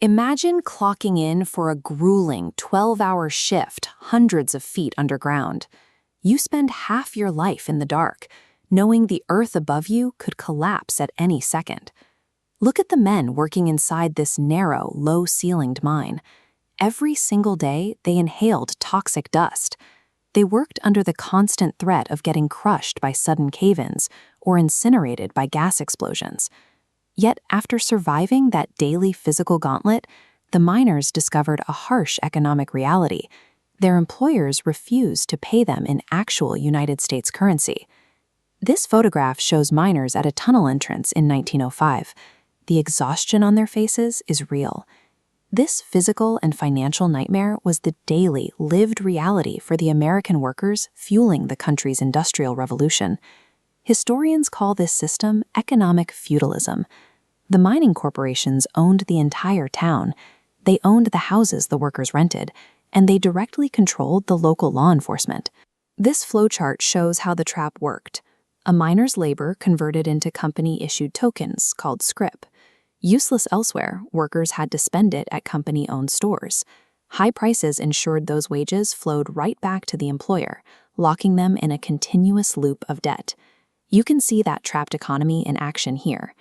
Imagine clocking in for a grueling 12-hour shift hundreds of feet underground. You spend half your life in the dark, knowing the earth above you could collapse at any second. Look at the men working inside this narrow, low-ceilinged mine. Every single day, they inhaled toxic dust. They worked under the constant threat of getting crushed by sudden cave-ins or incinerated by gas explosions. Yet, after surviving that daily physical gauntlet, the miners discovered a harsh economic reality. Their employers refused to pay them in actual United States currency. This photograph shows miners at a tunnel entrance in 1905. The exhaustion on their faces is real. This physical and financial nightmare was the daily, lived reality for the American workers fueling the country's industrial revolution. Historians call this system economic feudalism. The mining corporations owned the entire town. They owned the houses the workers rented, and they directly controlled the local law enforcement. This flowchart shows how the trap worked. A miner's labor converted into company-issued tokens called scrip. Useless elsewhere, workers had to spend it at company-owned stores. High prices ensured those wages flowed right back to the employer, locking them in a continuous loop of debt. You can see that trapped economy in action here.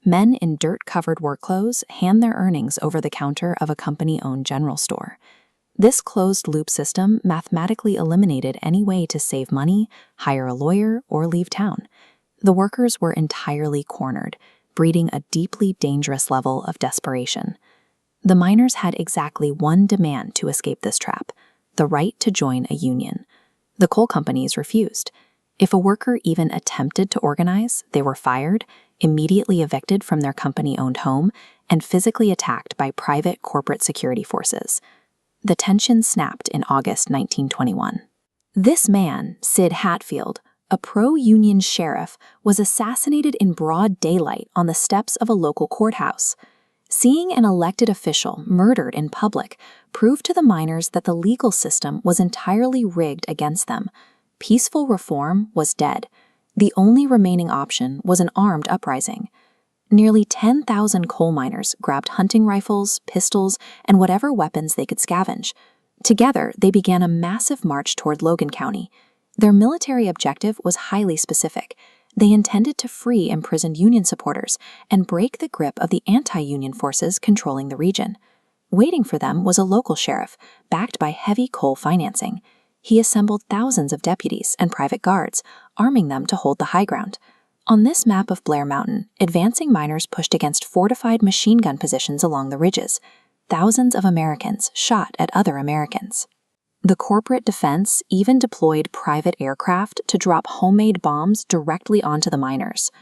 Men in dirt-covered work clothes hand their earnings over the counter of a company-owned general store. This closed-loop system mathematically eliminated any way to save money, hire a lawyer, or leave town. The workers were entirely cornered, breeding a deeply dangerous level of desperation. The miners had exactly one demand to escape this trap: the right to join a union. The coal companies refused. If a worker even attempted to organize, they were fired, immediately evicted from their company-owned home, and physically attacked by private corporate security forces. The tension snapped in August 1921. This man, Sid Hatfield, a pro-union sheriff, was assassinated in broad daylight on the steps of a local courthouse. Seeing an elected official murdered in public proved to the miners that the legal system was entirely rigged against them. Peaceful reform was dead. The only remaining option was an armed uprising. Nearly 10,000 coal miners grabbed hunting rifles, pistols, and whatever weapons they could scavenge. Together, they began a massive march toward Logan County. Their military objective was highly specific. They intended to free imprisoned Union supporters and break the grip of the anti-Union forces controlling the region. Waiting for them was a local sheriff, backed by heavy coal financing. He assembled thousands of deputies and private guards, arming them to hold the high ground. On this map of Blair Mountain, advancing miners pushed against fortified machine gun positions along the ridges. Thousands of Americans shot at other Americans. The corporate defense even deployed private aircraft to drop homemade bombs directly onto the miners.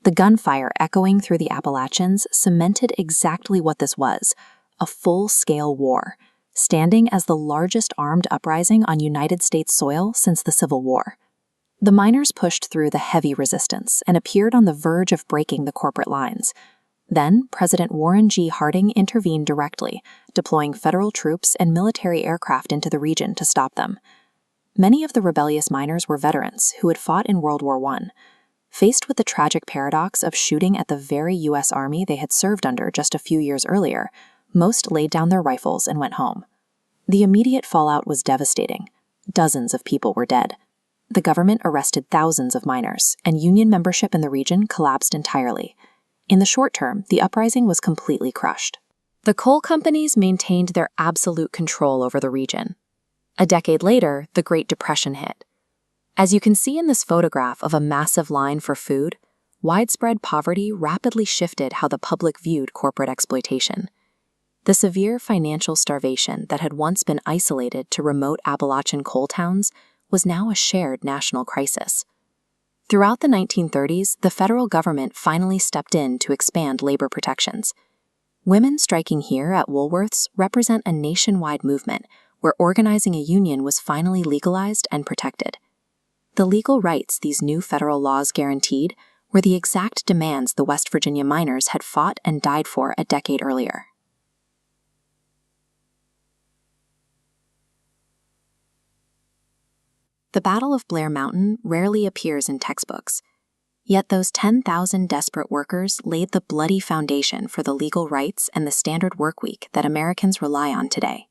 The gunfire echoing through the Appalachians cemented exactly what this was: a full-scale war, standing as the largest armed uprising on United States soil since the Civil War. The miners pushed through the heavy resistance and appeared on the verge of breaking the corporate lines. Then, President Warren G. Harding intervened directly, deploying federal troops and military aircraft into the region to stop them. Many of the rebellious miners were veterans who had fought in World War I. Faced with the tragic paradox of shooting at the very U.S. Army they had served under just a few years earlier, most laid down their rifles and went home. The immediate fallout was devastating. Dozens of people were dead. The government arrested thousands of miners, and Union membership in the region collapsed entirely. In the short term, the uprising was completely crushed. The coal companies maintained their absolute control over the region. A decade later, the Great Depression hit. As you can see in this photograph of a massive line for food, widespread poverty rapidly shifted how the public viewed corporate exploitation. The severe financial starvation that had once been isolated to remote Appalachian coal towns was now a shared national crisis. Throughout the 1930s, the federal government finally stepped in to expand labor protections. Women striking here at Woolworth's represent a nationwide movement where organizing a union was finally legalized and protected. The legal rights these new federal laws guaranteed were the exact demands the West Virginia miners had fought and died for a decade earlier. The Battle of Blair Mountain rarely appears in textbooks. Yet those 10,000 desperate workers laid the bloody foundation for the legal rights and the standard workweek that Americans rely on today.